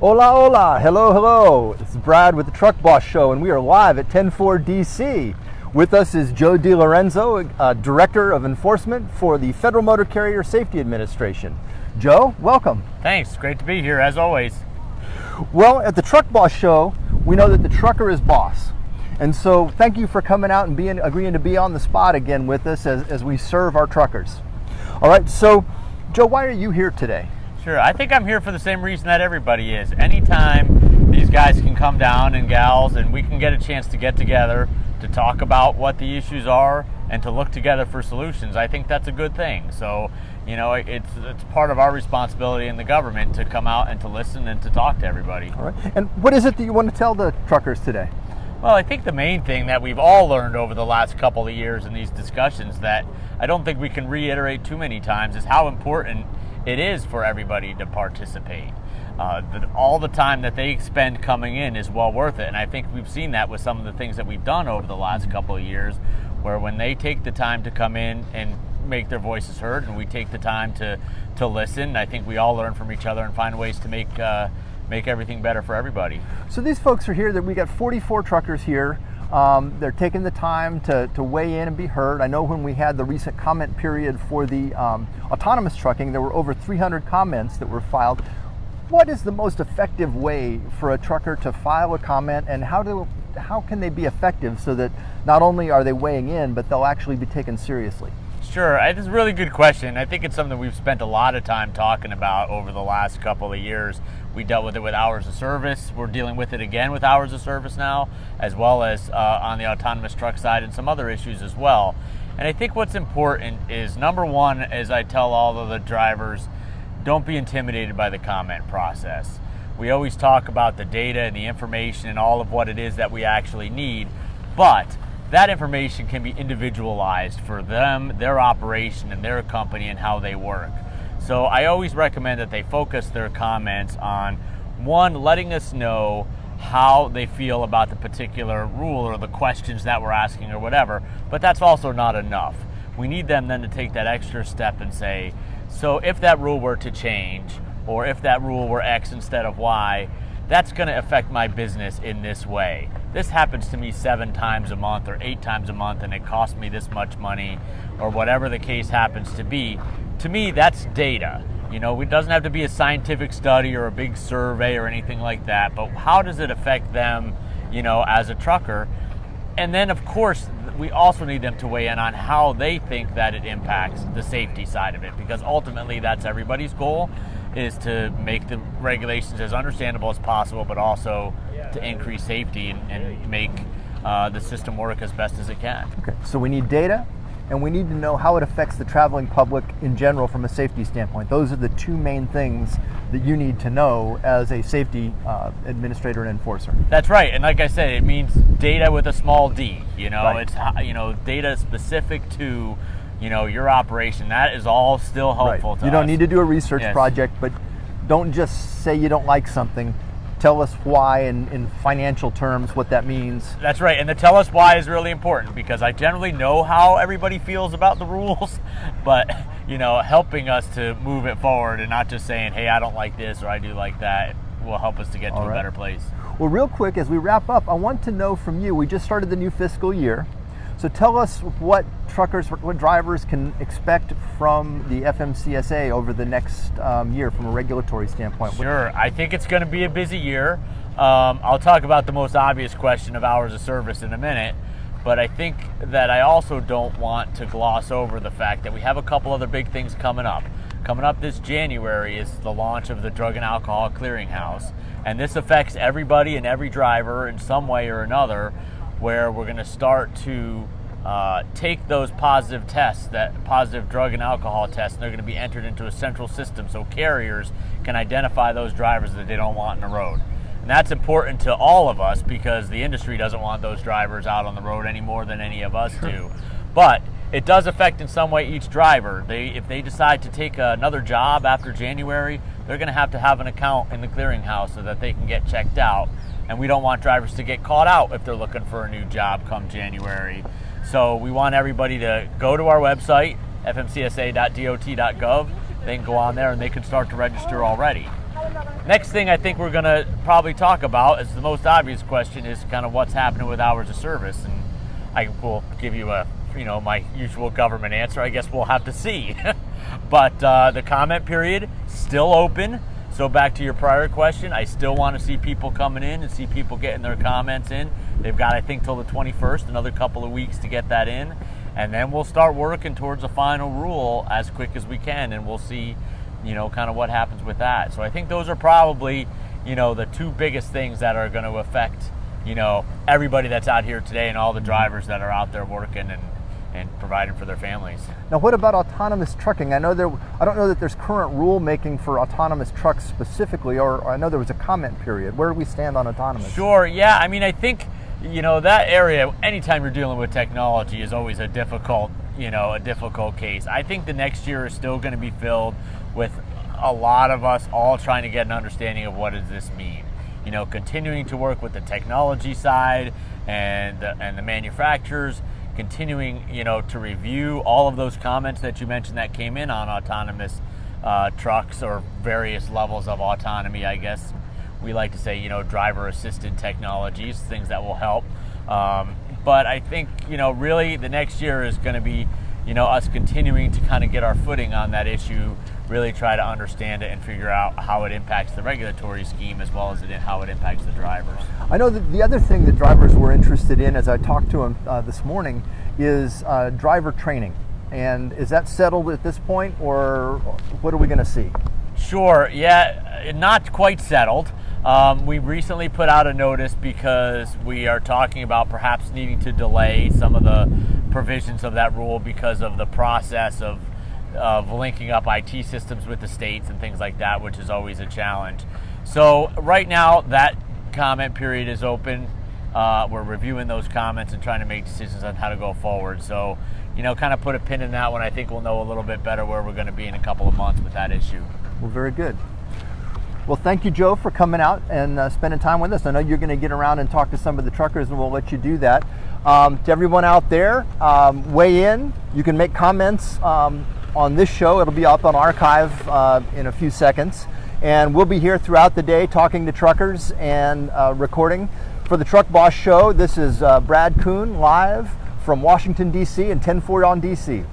Hola, hola, hello, hello. It's Brad with the Truck Boss Show, and we are live at 104 DC. With us is Joe DeLorenzo, Director of Enforcement for the Federal Motor Carrier Safety Administration. Joe, welcome. Thanks, great to be here as always. Well, at the Truck Boss Show, we know that the trucker is boss. And so thank you for coming out and agreeing to be on the spot again with us as we serve our truckers. All right, so Joe, why are you here today? Sure, I think I'm here for the same reason that everybody is. Anytime these guys can come down and gals and we can get a chance to get together to talk about what the issues are and to look together for solutions, I think that's a good thing. So, you know, it's part of our responsibility in the government to come out and to listen and to talk to everybody. All right, and what is it that you want to tell the truckers today? Well, I think the main thing that we've all learned over the last couple of years in these discussions that I don't think we can reiterate too many times is how important it is for everybody to participate. All the time that they spend coming in is well worth it, and I think we've seen that with some of the things that we've done over the last couple of years, where when they take the time to come in and make their voices heard and we take the time to listen, I think we all learn from each other and find ways to make everything better for everybody. So these folks are here, that we got 44 truckers here. They're taking the time to weigh in and be heard. I know when we had the recent comment period for the autonomous trucking, there were over 300 comments that were filed. What is the most effective way for a trucker to file a comment, and how can they be effective so that not only are they weighing in, but they'll actually be taken seriously? Sure, it's a really good question. I think it's something we've spent a lot of time talking about over the last couple of years. We dealt with it with hours of service. We're dealing with it again with hours of service now, as well as on the autonomous truck side and some other issues as well. And I think what's important is, number one, as I tell all of the drivers, don't be intimidated by the comment process. We always talk about the data and the information and all of what it is that we actually need, but that information can be individualized for them, their operation, and their company and how they work. So I always recommend that they focus their comments on, one, letting us know how they feel about the particular rule or the questions that we're asking or whatever, but that's also not enough. We need them then to take that extra step and say, so if that rule were to change, or if that rule were X instead of Y, that's going to affect my business in this way. This happens to me 7 times a month or 8 times a month, and it costs me this much money, or whatever the case happens to be. To me, that's data. You know, it doesn't have to be a scientific study or a big survey or anything like that, but how does it affect them, you know, as a trucker? And then, of course, we also need them to weigh in on how they think that it impacts the safety side of it, because ultimately that's everybody's goal, is to make the regulations as understandable as possible, but also to increase safety and make the system work as best as it can. Okay, so we need data, and we need to know how it affects the traveling public in general from a safety standpoint. Those are the two main things that you need to know as a safety administrator and enforcer. That's right, and like I said, it means data with a small d. You know, Right. It's, you know, data specific to, you know, your operation. That is all still helpful to us. You don't need to do a research Yes. project, but don't just say you don't like something. Tell us why in financial terms, what that means. That's right, and the tell us why is really important, because I generally know how everybody feels about the rules, but, you know, helping us to move it forward and not just saying, hey, I don't like this or I do like that, will help us to get to a better place. Well, real quick, as we wrap up, I want to know from you, we just started the new fiscal year, so tell us what drivers can expect from the FMCSA over the next year from a regulatory standpoint. Sure, I think it's going to be a busy year. I'll talk about the most obvious question of hours of service in a minute, but I think that I also don't want to gloss over the fact that we have a couple other big things coming up. Coming up this January is the launch of the Drug and Alcohol Clearinghouse, and this affects everybody and every driver in some way or another, where we're going to start to take those positive tests, that positive drug and alcohol tests, and they're going to be entered into a central system so carriers can identify those drivers that they don't want on the road. And that's important to all of us, because the industry doesn't want those drivers out on the road any more than any of us do. But it does affect in some way each driver. If they decide to take another job after January, they're going to have an account in the clearinghouse so that they can get checked out. And we don't want drivers to get caught out if they're looking for a new job come January. So we want everybody to go to our website, fmcsa.dot.gov. They can go on there and they can start to register already. next thing I think we're going to probably talk about is the most obvious question is kind of what's happening with hours of service. And I will give you my usual government answer. I guess we'll have to see. But the comment period still open. So back to your prior question, I still want to see people coming in and see people getting their comments in. They've got, I think, till the 21st, another couple of weeks to get that in. And then we'll start working towards a final rule as quick as we can, and we'll see, kind of what happens with that. So I think those are probably, the two biggest things that are going to affect, everybody that's out here today and all the drivers that are out there working and providing for their families. Now, what about autonomous trucking? I don't know that there's current rulemaking for autonomous trucks specifically, or I know there was a comment period. Where do we stand on autonomous? Sure, yeah. I mean, I think, that area, anytime you're dealing with technology is always a difficult case. I think the next year is still going to be filled with a lot of us all trying to get an understanding of what does this mean. Continuing to work with the technology side and the manufacturers, continuing, to review all of those comments that you mentioned that came in on autonomous trucks or various levels of autonomy, I guess we like to say, driver-assisted technologies, things that will help. But I think, really the next year is going to be, us continuing to kind of get our footing on that issue, really try to understand it and figure out how it impacts the regulatory scheme as well as how it impacts the drivers. I know that the other thing that drivers were interested in, as I talked to them this morning, is driver training. And is that settled at this point, or what are we going to see? Sure, yeah, not quite settled. We recently put out a notice because we are talking about perhaps needing to delay some of the provisions of that rule because of the process of linking up IT systems with the states and things like that, which is always a challenge. So right now that comment period is open. We're reviewing those comments and trying to make decisions on how to go forward. So, kind of put a pin in that one. I think we'll know a little bit better where we're going to be in a couple of months with that issue. Well, very good. Well, thank you, Joe, for coming out and spending time with us. I know you're going to get around and talk to some of the truckers, and we'll let you do that. To everyone out there, weigh in. You can make comments on this show. It'll be up on archive in a few seconds. And we'll be here throughout the day talking to truckers and recording. For the Truck Boss Show, this is Brad Kuhn live from Washington, D.C. and 10-4 on DC.